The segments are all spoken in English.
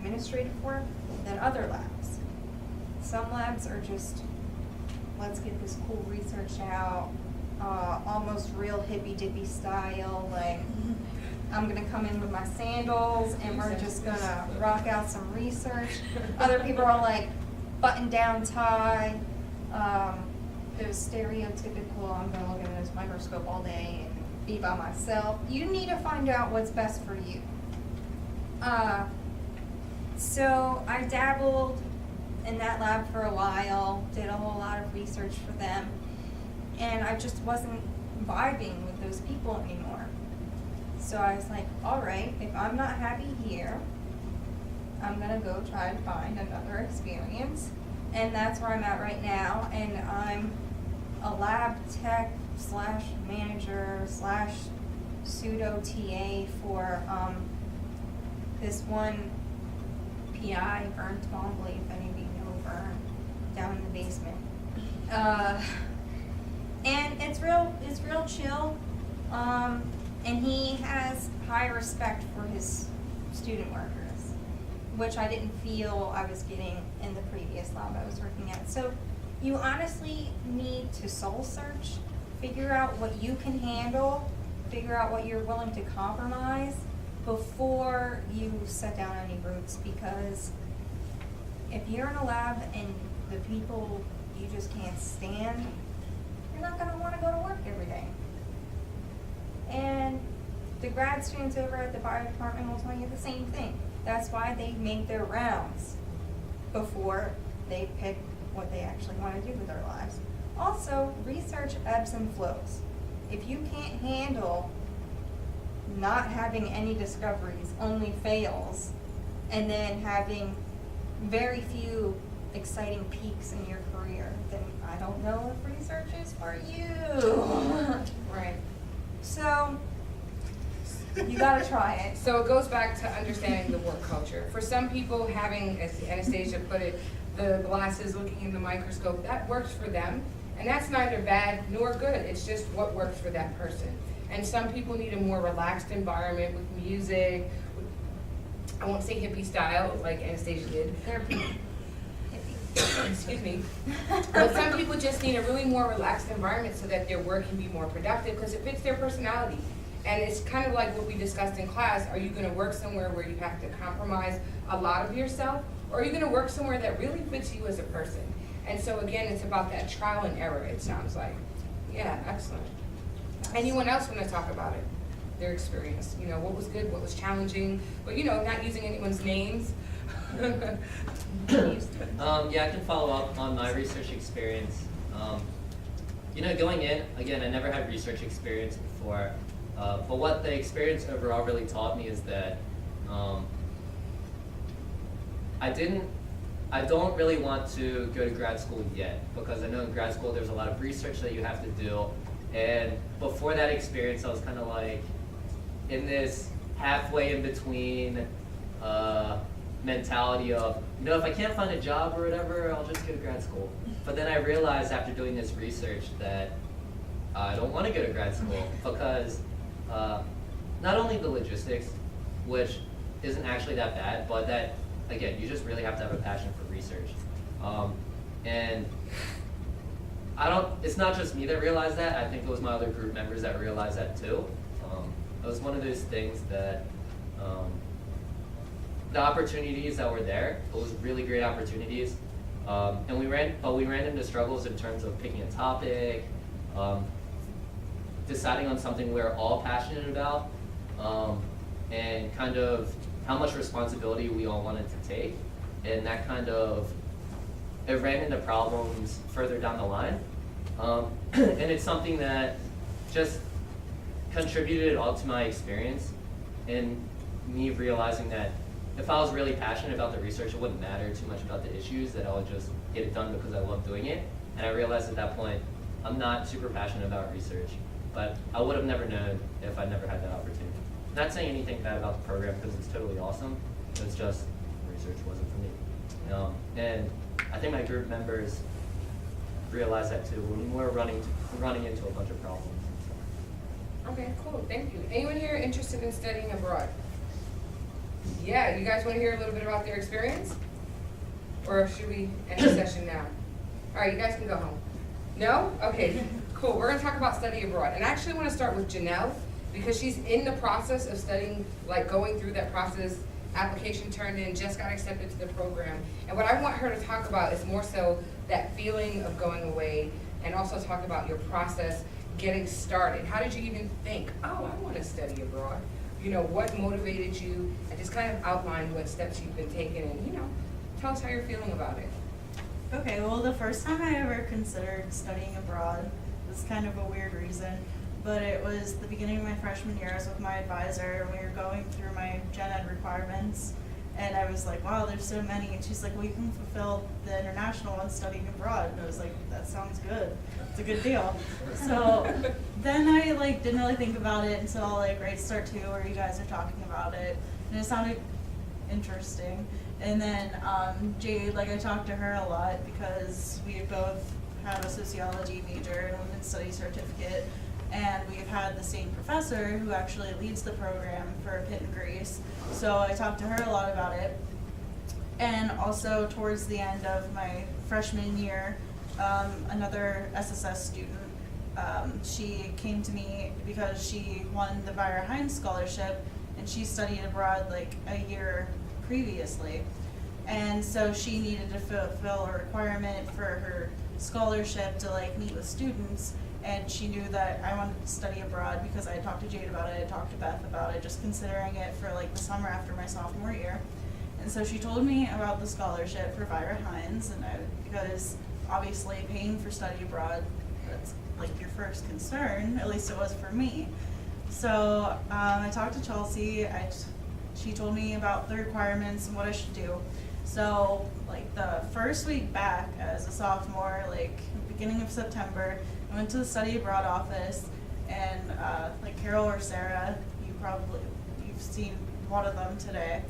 administrative work than other labs. Some labs are just, let's get this cool research out, almost real hippy-dippy style, like, I'm gonna come in with my sandals and we're just gonna rock out some research. Other people are like button-down tie, those stereotypical, I'm gonna look at this microscope all day and be by myself. You need to find out what's best for you. So I dabbled in that lab for a while, did a whole lot of research for them, and I just wasn't vibing with those people anymore. So I was like, all right, if I'm not happy here, I'm gonna go try to find another experience. And that's where I'm at right now, and I'm a lab tech slash manager slash pseudo TA for this one PI, Vern Twombly, if any of you know Vern, down in the basement. And it's real chill. And he has high respect for his student workers, which I didn't feel I was getting in the previous lab I was working at. So you honestly need to soul search, figure out what you can handle, figure out what you're willing to compromise before you set down any roots, because if you're in a lab and the people you just can't stand, you're not gonna wanna go to work every day. And the grad students over at the bio department will tell you the same thing. That's why they make their rounds before they pick what they actually want to do with their lives. Also, research ebbs and flows. If you can't handle not having any discoveries, only fails, and then having very few exciting peaks in your career, then I don't know if research is for you. Right. So, you gotta try it. So it goes back to understanding the work culture. For some people, having, as Anastasia put it, the glasses, looking in the microscope, that works for them. And that's neither bad nor good. It's just what works for that person. And some people need a more relaxed environment with music. I won't say hippie style like Anastasia did. Therapy. Excuse me. But some people just need a really more relaxed environment so that their work can be more productive because it fits their personality. And it's kind of like what we discussed in class. Are you going to work somewhere where you have to compromise a lot of yourself? Or are you going to work somewhere that really fits you as a person? And so again, it's about that trial and error, it sounds like. Yeah, excellent. Anyone else want to talk about it? Their experience, you know, what was good, what was challenging, but you know, not using anyone's names. Yeah, I can follow up on my research experience. You know, going in, again, I never had research experience before, but what the experience overall really taught me is that I don't really want to go to grad school yet, because I know in grad school there's a lot of research that you have to do, and before that experience I was kind of like in this halfway in between mentality of, you know, if I can't find a job or whatever, I'll just go to grad school. But then I realized after doing this research that I don't want to go to grad school because not only the logistics, which isn't actually that bad, but that, again, you just really have to have a passion for research. And it's not just me that realized that, I think it was my other group members that realized that too. It was one of those things that the opportunities that were there, it was really great opportunities. And we ran into struggles in terms of picking a topic, deciding on something we're all passionate about, and kind of how much responsibility we all wanted to take. And that kind of, it ran into problems further down the line. And it's something that just contributed all to my experience and me realizing that if I was really passionate about the research, it wouldn't matter too much about the issues, that I would just get it done because I love doing it. And I realized at that point, I'm not super passionate about research, but I would have never known if I never had that opportunity. Not saying anything bad about the program because it's totally awesome, it's just research wasn't for me. And I think my group members realized that too when we were running into a bunch of problems. Okay, cool, thank you. Anyone here interested in studying abroad? Yeah, you guys want to hear a little bit about their experience? Or should we end the session now? All right, you guys can go home. No? Okay, cool. We're going to talk about study abroad. And I actually want to start with Janelle because she's in the process of studying, like going through that process, application turned in, just got accepted to the program. And what I want her to talk about is more so that feeling of going away and also talk about your process getting started. How did you even think, oh, I want to study abroad? You know, what motivated you, and just kind of outline what steps you've been taking and, you know, tell us how you're feeling about it. Okay, well, the first time I ever considered studying abroad was kind of a weird reason, but it was the beginning of my freshman year. I was with my advisor, and we were going through my gen ed requirements, and I was like, wow, there's so many, and she's like, well, you can fulfill the international one studying abroad, and I was like, that sounds good. It's a good deal. So then I didn't really think about it until right start 2 where you guys are talking about it, and it sounded interesting. And then Jade, I talked to her a lot because we both have a sociology major and women's studies certificate, and we've had the same professor who actually leads the program for Pitt and Greece. So I talked to her a lot about it. And also towards the end of my freshman year, another SSS student, she came to me because she won the Vira Hines scholarship, and she studied abroad a year previously. And so she needed to fulfill a requirement for her scholarship to meet with students, and she knew that I wanted to study abroad because I had talked to Jade about it, I talked to Beth about it, just considering it for the summer after my sophomore year. And so she told me about the scholarship for Vira Hines, and because obviously paying for study abroad, that's your first concern, at least it was for me. So I talked to Chelsea, she told me about the requirements and what I should do. So the first week back as a sophomore, beginning of September, I went to the study abroad office, and Carol or Sarah, you've seen one of them today.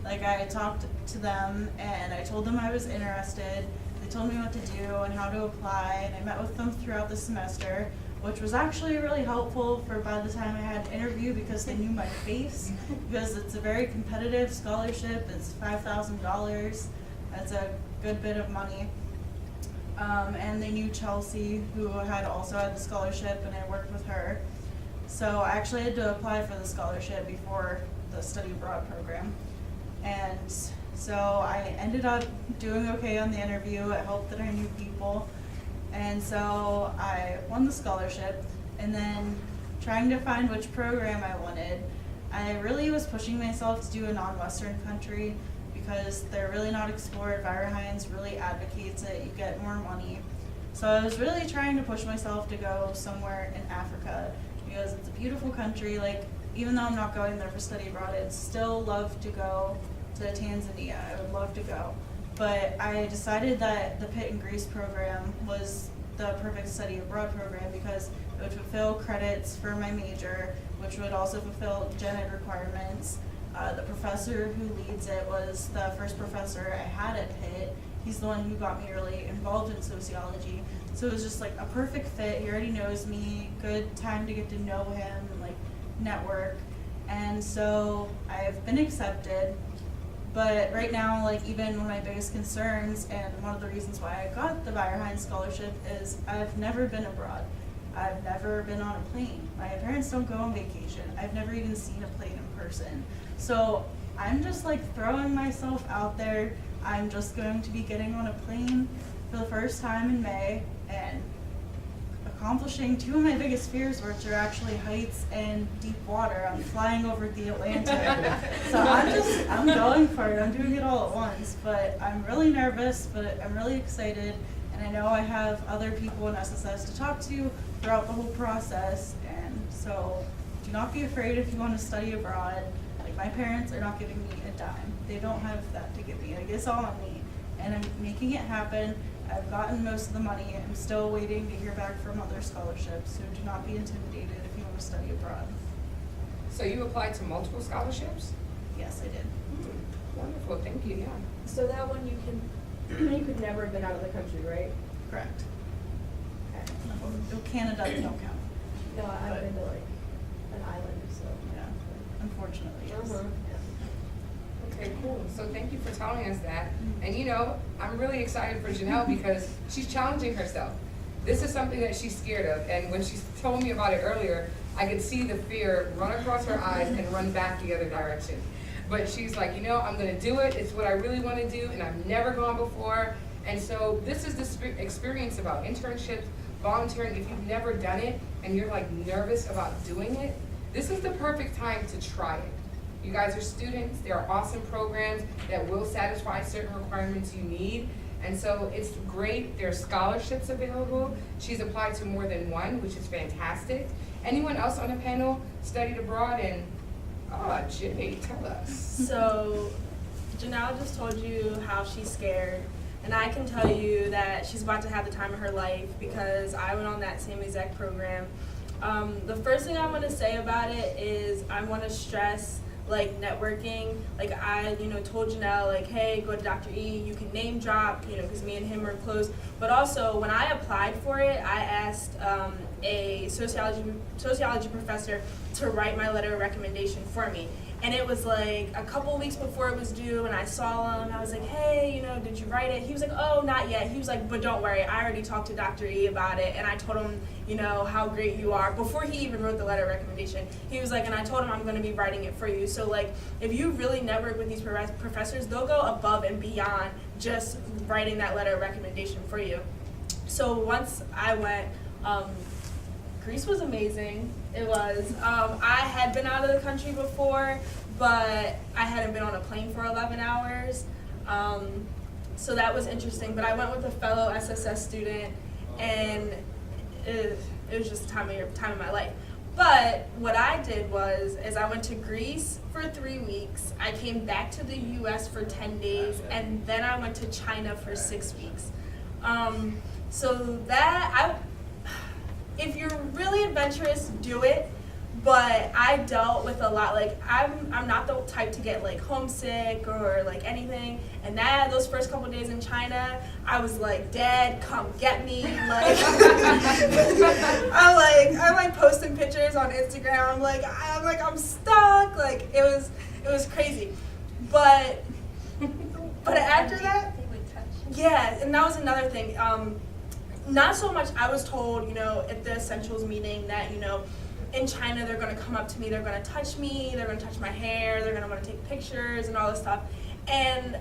I talked to them and I told them I was interested. They told me what to do and how to apply, and I met with them throughout the semester, which was actually really helpful for by the time I had an interview because they knew my face, because it's a very competitive scholarship. It's $5,000. That's a good bit of money. And they knew Chelsea, who had also had the scholarship, and I worked with her. So I actually had to apply for the scholarship before the study abroad program. And so I ended up doing okay on the interview. I hoped that I knew people. And so I won the scholarship, and then trying to find which program I wanted, I really was pushing myself to do a non-Western country because they're really not explored. Vira Hines really advocates it, you get more money. So I was really trying to push myself to go somewhere in Africa because it's a beautiful country. Even though I'm not going there for study abroad, I'd still love to go to Tanzania. I would love to go. But I decided that the Pitt and Greece program was the perfect study abroad program because it would fulfill credits for my major, which would also fulfill gen ed requirements. The professor who leads it was the first professor I had at Pitt. He's the one who got me really involved in sociology. So it was just a perfect fit. He already knows me, good time to get to know him, network. And so I've been accepted. But right now, even one of my biggest concerns, and one of the reasons why I got the Vira Hines scholarship, is I've never been abroad. I've never been on a plane. My parents don't go on vacation. I've never even seen a plane in person. So I'm just throwing myself out there. I'm just going to be getting on a plane for the first time in May and accomplishing two of my biggest fears, which are actually heights and deep water. I'm flying over the Atlantic. So I'm going for it. I'm doing it all at once. But I'm really nervous, but I'm really excited. And I know I have other people in SSS to talk to throughout the whole process. And so do not be afraid if you want to study abroad. My parents are not giving me a dime. They don't have that to give me. It's all on me. And I'm making it happen. I've gotten most of the money. I'm still waiting to hear back from other scholarships, so do not be intimidated if you want to study abroad. So you applied to multiple scholarships? Yes, I did. Wonderful, thank you, yeah. So that one you could never have been out of the country, right? Correct. Okay. Canada don't count. No, I've been to an island, so. Yeah, unfortunately, yes. Uh-huh. Okay, cool. So thank you for telling us that. And you know, I'm really excited for Janelle because she's challenging herself. This is something that she's scared of, and when she told me about it earlier, I could see the fear run across her eyes and run back the other direction. But she's like, you know, I'm gonna do it. It's what I really want to do, and I've never gone before. And so this is the experience about internships, volunteering. If you've never done it and you're like nervous about doing it, this is the perfect time to try it. You guys are students. There are awesome programs that will satisfy certain requirements you need. And so it's great. There are scholarships available. She's applied to more than one, which is fantastic. Anyone else on the panel studied abroad? And Jay, tell us. So, Janelle just told you how she's scared, and I can tell you that she's about to have the time of her life because I went on that same exact program. The first thing I want to say about it is I want to stress like networking. Like I, told Janelle like, hey, go to Dr. E. You can name drop, because me and him are close. But also when I applied for it, I asked a sociology professor to write my letter of recommendation for me. And it was like a couple weeks before it was due, and I saw him. I was like, hey, did you write it? He was like, oh, not yet. He was like, but don't worry, I already talked to Dr. E about it, and I told him, how great you are. Before he even wrote the letter of recommendation, he was like, and I told him I'm going to be writing it for you. So like, if you really network with these professors, they'll go above and beyond just writing that letter of recommendation for you. So once I went, Greece was amazing. It was. I had been out of the country before, but I hadn't been on a plane for 11 hours. So that was interesting. But I went with a fellow SSS student, and it was just the time of my life. But what I did is I went to Greece for 3 weeks. I came back to the U.S. for 10 days, and then I went to China for 6 weeks. If you're really adventurous, do it. But I dealt with a lot. Like I'm not the type to get like homesick or like anything. And those first couple days in China, I was like, Dad, come get me. Like I'm posting pictures on Instagram. I'm stuck. Like it was crazy. But after that, yeah, and that was another thing. Not so much, I was told, at the Essentials meeting that, in China they're going to come up to me, they're going to touch me, they're going to touch my hair, they're going to want to take pictures and all this stuff. And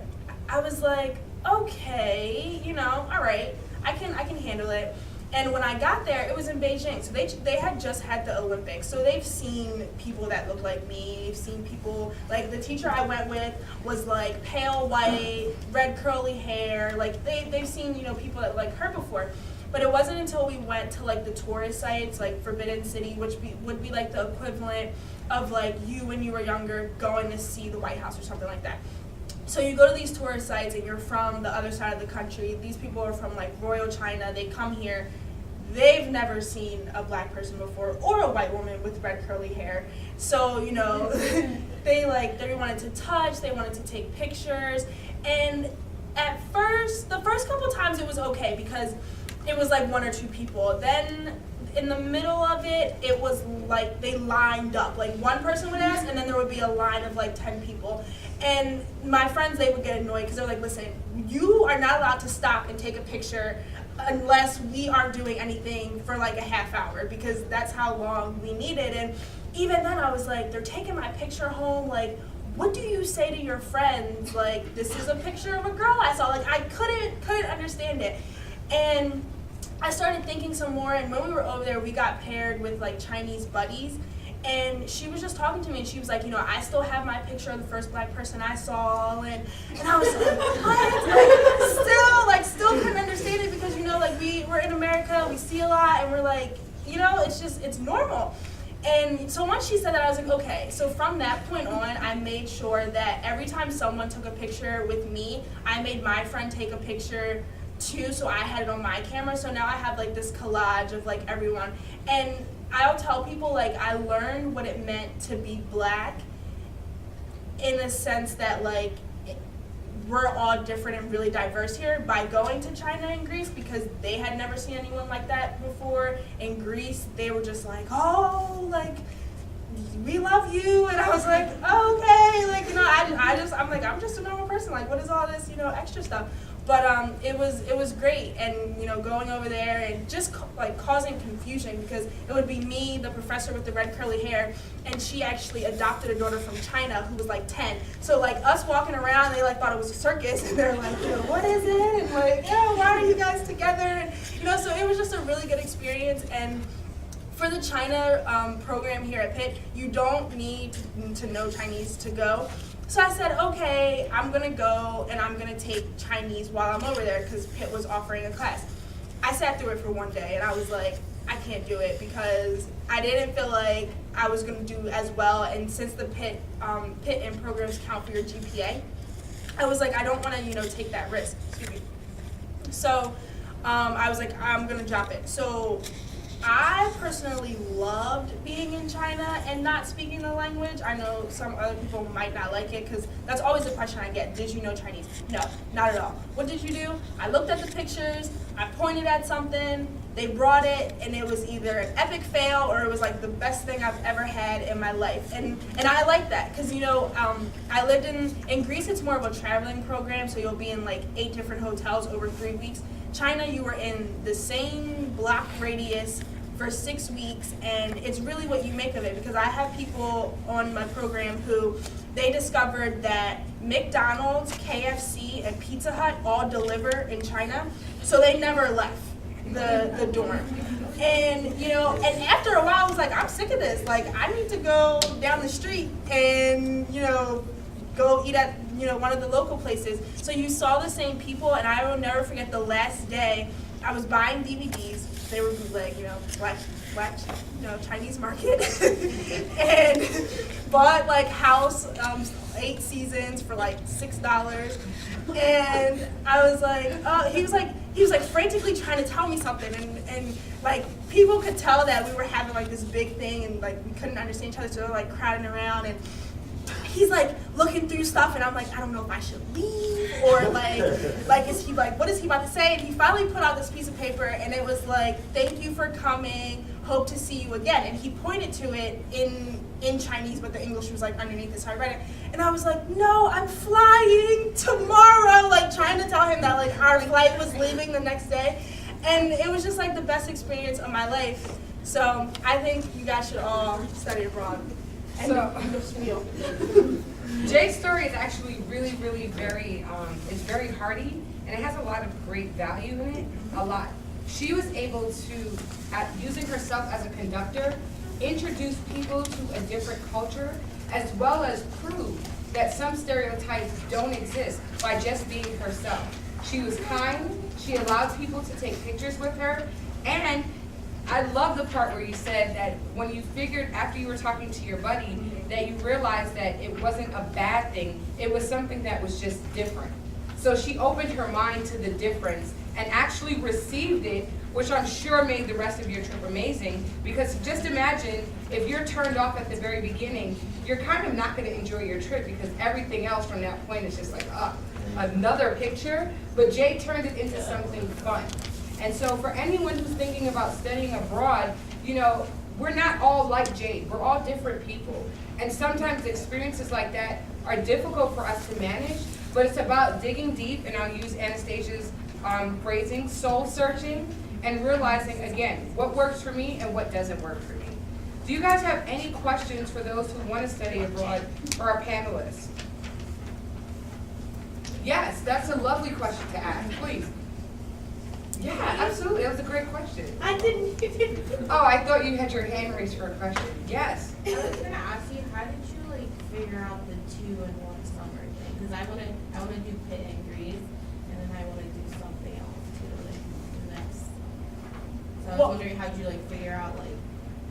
I was like, okay, all right, I can handle it. And when I got there, it was in Beijing. So they had just had the Olympics. So they've seen people that look like me. They've seen people, like the teacher I went with was like pale white, red curly hair. Like they've seen, people that like her before. But it wasn't until we went to like the tourist sites, like Forbidden City, which would be like the equivalent of like you when you were younger going to see the White House or something like that. So you go to these tourist sites and you're from the other side of the country. These people are from like Royal China. They come here. They've never seen a black person before or a white woman with red curly hair. So, they wanted to touch, they wanted to take pictures. And at first, the first couple times it was okay because it was like one or two people. Then in the middle of it, it was like they lined up. Like one person would ask, and then there would be a line of like 10 people. And my friends, they would get annoyed because they're like, listen, you are not allowed to stop and take a picture unless we aren't doing anything for like a half hour because that's how long we needed. And even then I was like, they're taking my picture home. Like, what do you say to your friends? Like, this is a picture of a girl I saw. Like, I couldn't understand it. And I started thinking some more, and when we were over there, we got paired with like Chinese buddies, and she was just talking to me, and she was like, I still have my picture of the first black person I saw, and I was like, what? Like, still couldn't understand it because, we're in America, we see a lot, and we're like, it's normal. And so once she said that, I was like, okay. So from that point on, I made sure that every time someone took a picture with me, I made my friend take a picture too, so I had it on my camera. So now I have like this collage of like everyone. And I'll tell people like I learned what it meant to be black in a sense that like we're all different and really diverse here by going to China and Greece because they had never seen anyone like that before. In Greece, they were just like, oh, like we love you. And I was like, oh, okay. Like, you know, I'm just a normal person. Like, what is all this, you know, extra stuff? But it was great, and you know, going over there and just like causing confusion, because it would be me, the professor with the red curly hair, and she actually adopted a daughter from China who was like 10. So like us walking around, they like thought it was a circus, and they're like, you know, what is it? And like, yeah, why are you guys together? And you know, so it was just a really good experience. And for the China program here at Pitt, you don't need to know Chinese to go. So I said, okay, I'm gonna go and I'm gonna take Chinese while I'm over there, because Pitt was offering a class. I sat through it for one day and I was like, I can't do it, because I didn't feel like I was gonna do as well. And since the Pitt and programs count for your GPA, I was like, I don't wanna, you know, take that risk. Excuse me. So I was like, I'm gonna drop it. So I personally loved being in China and not speaking the language. I know some other people might not like it, because that's always the question I get. Did you know Chinese? No, not at all. What did you do? I looked at the pictures, I pointed at something, they brought it, and it was either an epic fail or it was like the best thing I've ever had in my life. And I like that, because you know, I lived in Greece. It's more of a traveling program, so you'll be in like 8 different hotels over 3 weeks. China, you were in the same block radius for 6 weeks, and it's really what you make of it, because I have people on my program who they discovered that McDonald's, KFC, and Pizza Hut all deliver in China, so they never left the dorm. And you know, and after a while I was like, I'm sick of this. Like, I need to go down the street and, you know, go eat at, you know, one of the local places. So you saw the same people, and I will never forget the last day I was buying DVDs. They were bootleg, you know, black, you know, Chinese market, and bought like House 8 seasons for like $6. And I was like, oh, he was like frantically trying to tell me something, and like people could tell that we were having like this big thing, and like we couldn't understand each other, so they were like crowding around, and he's like looking through stuff, and I'm like, I don't know if I should leave, or like is he like, what is he about to say? And he finally put out this piece of paper, and it was like, thank you for coming, hope to see you again. And he pointed to it in Chinese, but the English was like underneath it, so I read it. And I was like, no, I'm flying tomorrow, like trying to tell him that like our flight was leaving the next day. And it was just like the best experience of my life. So I think you guys should all study abroad. So, Jay's story is actually really, really very, it's very hearty, and it has a lot of great value in it, a lot. She was able to, using herself as a conductor, introduce people to a different culture, as well as prove that some stereotypes don't exist by just being herself. She was kind, she allowed people to take pictures with her, and I love the part where you said that when you figured, after you were talking to your buddy, that you realized that it wasn't a bad thing, it was something that was just different. So she opened her mind to the difference and actually received it, which I'm sure made the rest of your trip amazing, because just imagine if you're turned off at the very beginning, you're kind of not going to enjoy your trip, because everything else from that point is just like, another picture, but Jay turned it into something fun. And so for anyone who's thinking about studying abroad, you know, we're not all like Jade. We're all different people. And sometimes experiences like that are difficult for us to manage, but it's about digging deep, and I'll use Anastasia's phrasing, soul searching, and realizing, again, what works for me and what doesn't work for me. Do you guys have any questions for those who want to study abroad, or our panelists? Yes, that's a lovely question to ask, please. Yeah, absolutely. That was a great question. I didn't. Oh, I thought you had your hand raised for a question. Yes. I was gonna ask you, how did you like figure out the 2 and 1 summer thing? Because I wanna do Pitt and Greece, and then I wanna do something else too, like the next summer. So I was wondering, how did you like figure out like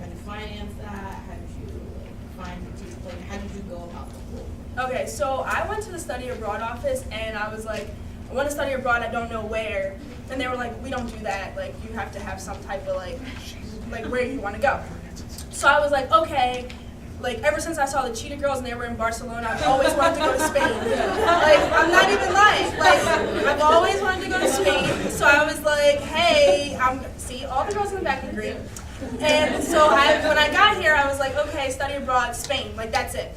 how to finance that? How did you like find the two? Like, how did you go about the whole thing? Okay, so I went to the study abroad office, and I was like, I want to study abroad, I don't know where. And they were like, we don't do that. Like, you have to have some type of like where you want to go. So I was like, okay. Like, ever since I saw the Cheetah Girls and they were in Barcelona, I've always wanted to go to Spain. Like, I'm not even lying. Like, I've always wanted to go to Spain. So I was like, hey, see, all the girls in the back agree. And so when I got here, I was like, okay, study abroad, Spain, like that's it.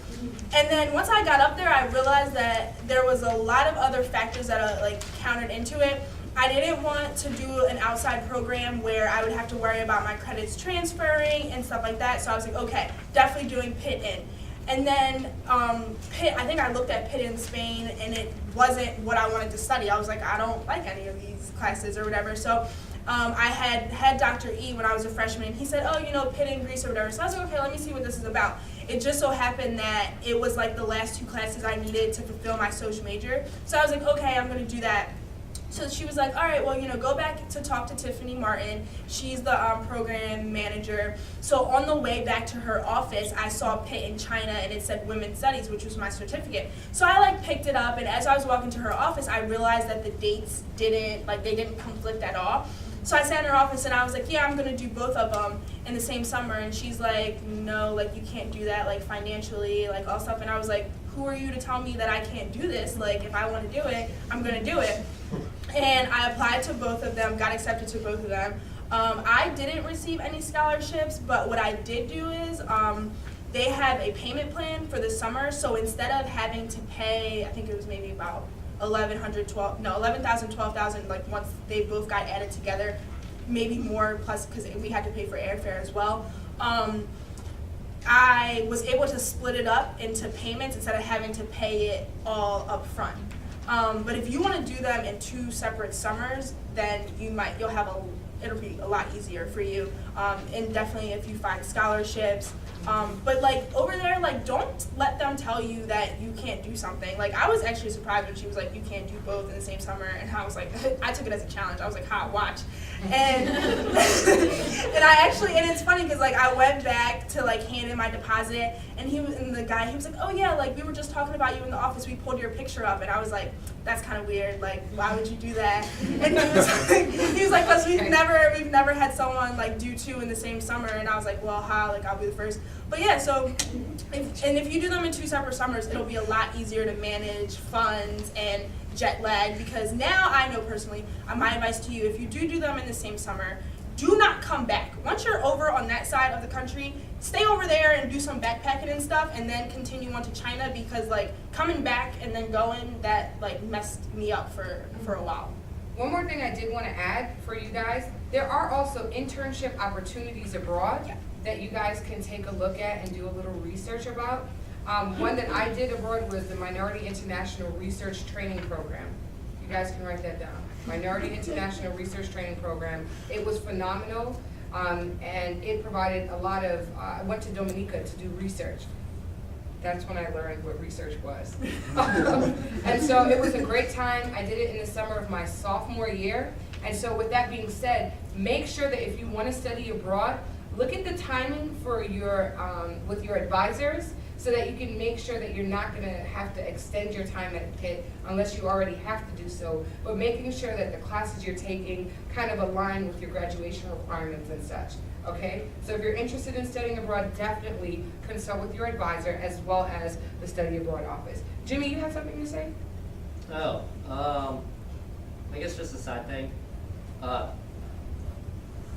And then once I got up there, I realized that there was a lot of other factors that like counted into it. I didn't want to do an outside program where I would have to worry about my credits transferring and stuff like that. So I was like, okay, definitely doing Pitt in. And then Pitt, I think I looked at Pitt in Spain and it wasn't what I wanted to study. I was like, I don't like any of these classes or whatever. So I had Dr. E when I was a freshman, and he said, oh, you know, Pitt in Greece or whatever. So I was like, okay, let me see what this is about. It just so happened that it was like the last 2 classes I needed to fulfill my social major. So I was like, okay, I'm going to do that. So she was like, all right, well, you know, go back to talk to Tiffany Martin. She's the program manager. So on the way back to her office, I saw Pitt in China, and it said Women's Studies, which was my certificate. So I like picked it up, and as I was walking to her office, I realized that the dates didn't conflict at all. So I sat in her office and I was like, yeah, I'm gonna do both of them in the same summer. And she's like, no, like you can't do that, like financially, like all stuff. And I was like, who are you to tell me that I can't do this? Like if I wanna do it, I'm gonna do it. And I applied to both of them, got accepted to both of them. I didn't receive any scholarships, but what I did do is they have a payment plan for the summer. So instead of having to pay, I think it was maybe about 11,000, 12,000, like once they both got added together, maybe more plus because we had to pay for airfare as well. I was able to split it up into payments instead of having to pay it all up front. But if you want to do them in 2 separate summers, then it'll be a lot easier for you. And definitely if you find scholarships. But like over there, like don't let them tell you that you can't do something. Like I was actually surprised when she was like, you can't do both in the same summer, and I was like, I took it as a challenge. I was like, ha, watch. And and it's funny because like I went back to like hand in my deposit, and the guy was like, oh yeah, like we were just talking about you in the office. We pulled your picture up, and I was like, that's kind of weird. Like why would you do that? And he was like, because we've never had someone like do 2 in the same summer, and I was like, well, how? Like I'll be the first. But yeah, so if you do them in 2 separate summers, it'll be a lot easier to manage funds and jet lag, because now I know personally, my advice to you, if you do them in the same summer, do not come back. Once you're over on that side of the country, stay over there and do some backpacking and stuff, and then continue on to China, because like coming back and then going, that like messed me up for a while. One more thing I did want to add for you guys, there are also internship opportunities abroad that you guys can take a look at and do a little research about. One that I did abroad was the Minority International Research Training Program. You guys can write that down. Minority International Research Training Program. It was phenomenal, and it provided a lot of, I went to Dominica to do research. That's when I learned what research was. And so it was a great time. I did it in the summer of my sophomore year. And so with that being said, make sure that if you want to study abroad, look at the timing for your, with your advisors, so that you can make sure that you're not going to have to extend your time at Pitt unless you already have to do so, but making sure that the classes you're taking kind of align with your graduation requirements and such, okay? So if you're interested in studying abroad, definitely consult with your advisor as well as the Study Abroad office. Jimmy, you have something to say? Oh, I guess just a side thing.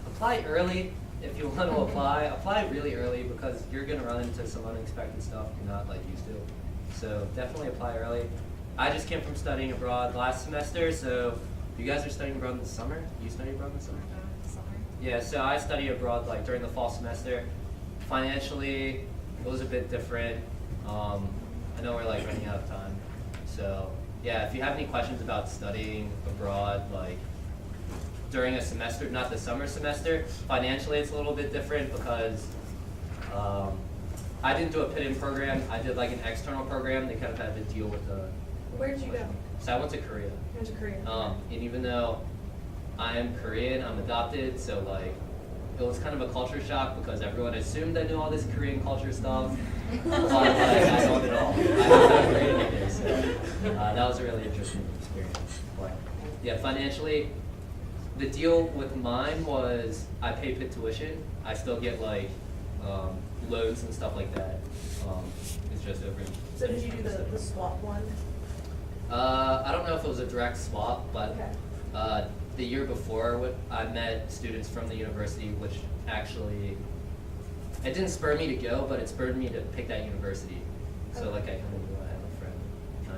Apply early. If you want to apply really early, because you're going to run into some unexpected stuff you're not like used to. So definitely apply early. I just came from studying abroad last semester, so you guys are studying abroad in the summer? You study abroad in the summer? Yeah, so I study abroad like during the fall semester. Financially, it was a bit different. I know we're like running out of time. So yeah, if you have any questions about studying abroad, like during a semester, not the summer semester, financially it's a little bit different because I didn't do a Pitt-in program. I did like an external program. They kind of had to deal with the. Where did you go? So I went to Korea. You went to Korea. And even though I am Korean, I'm adopted, so like it was kind of a culture shock because everyone assumed I knew all this Korean culture stuff, but like I don't at all. I don't know Korean either, so that was a really interesting experience. But yeah, financially, the deal with mine was I pay Pitt tuition. I still get like loans and stuff like that. It's just over. So did you do the swap one? I don't know if it was a direct swap, but Okay. the year before, I met students from the university, which actually, it didn't spur me to go, but it spurred me to pick that university. So like I kind of knew I have a friend, kind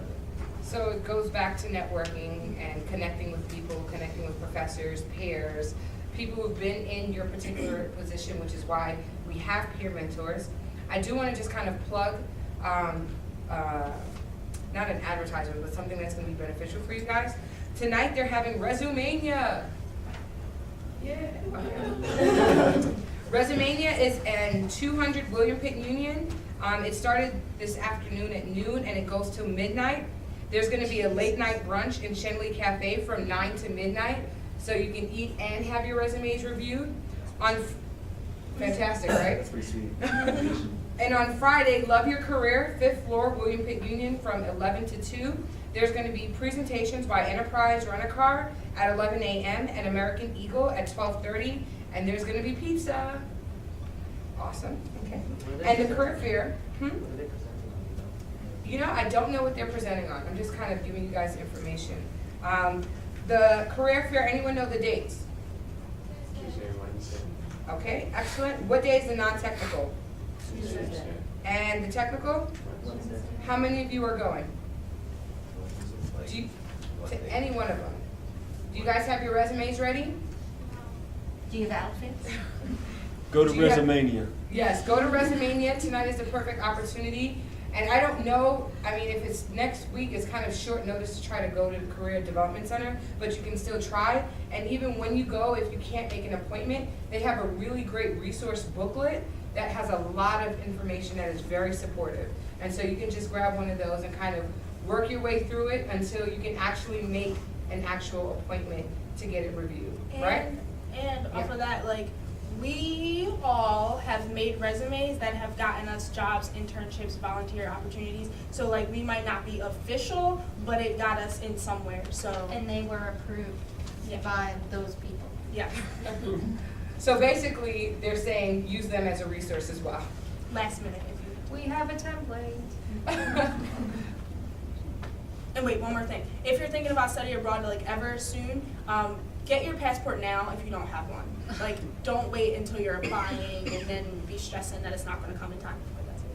of. So it goes back to networking and connecting with people, connecting with professors, peers, people who've been in your particular position, which is why we have peer mentors. I do want to just kind of plug, not an advertisement, but something that's going to be beneficial for you guys. Tonight they're having Resumania. Yeah. Resumania is in 200 William Pitt Union. It started this afternoon at noon and it goes till midnight. There's going to be a late night brunch in Shenley Cafe from 9 to midnight, so you can eat and have your resumes reviewed. Fantastic, right? That's pretty sweet. And on Friday, Love Your Career, 5th floor, William Pitt Union, from 11 to 2. There's going to be presentations by Enterprise Rent-A-Car at 11 a.m. and American Eagle at 12:30, and there's going to be pizza. Awesome. Okay. And the career fair. What are they presenting on, You know, I don't know what they're presenting on. I'm just kind of giving you guys information. The career fair, anyone know the dates? Tuesday or Wednesday. Okay, excellent. What day is the non-technical? Tuesday. And the technical? Wednesday. How many of you are going? Do you, to any one of them? Do you guys have your resumes ready? Do you have outfits? Go to Do you have- Resumania. Yes, go to Resumania. Tonight is the perfect opportunity. And I don't know, I mean, if it's next week, it's kind of short notice to try to go to the Career Development Center, but you can still try. And even when you go, if you can't make an appointment, they have a really great resource booklet that has a lot of information that is very supportive. And so you can just grab one of those and kind of work your way through it until you can actually make an actual appointment to get it reviewed, right? And off Yeah. of that, like, we all have made resumes that have gotten us jobs, internships, volunteer opportunities. So like, we might not be official, but it got us in somewhere, so. And they were approved Yeah. by those people. Yeah, So basically, they're saying use them as a resource as well. last minute if you. We have a template. And wait, one more thing. If you're thinking about studying abroad like ever soon, get your passport now if you don't have one. Like, don't wait until you're applying and then be stressing that it's not gonna come in time. But that's it.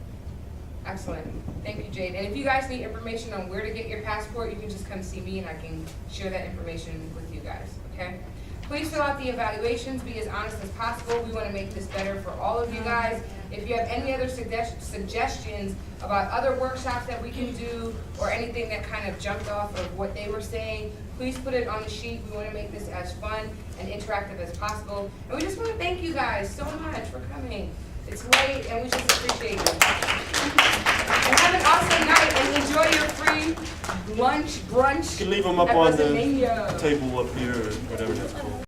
Excellent. Thank you, Jade. And if you guys need information on where to get your passport, you can just come see me and I can share that information with you guys, okay? Please fill out the evaluations, be as honest as possible. We want to make this better for all of you guys. If you have any other suggestions about other workshops that we can do or anything that kind of jumped off of what they were saying, please put it on the sheet. We want to make this as fun and interactive as possible. And we just want to thank you guys so much for coming. It's late and we just appreciate it. And have an awesome night and enjoy your free lunch, brunch. You can leave them up at on the Resumania. table up here, or whatever that's called.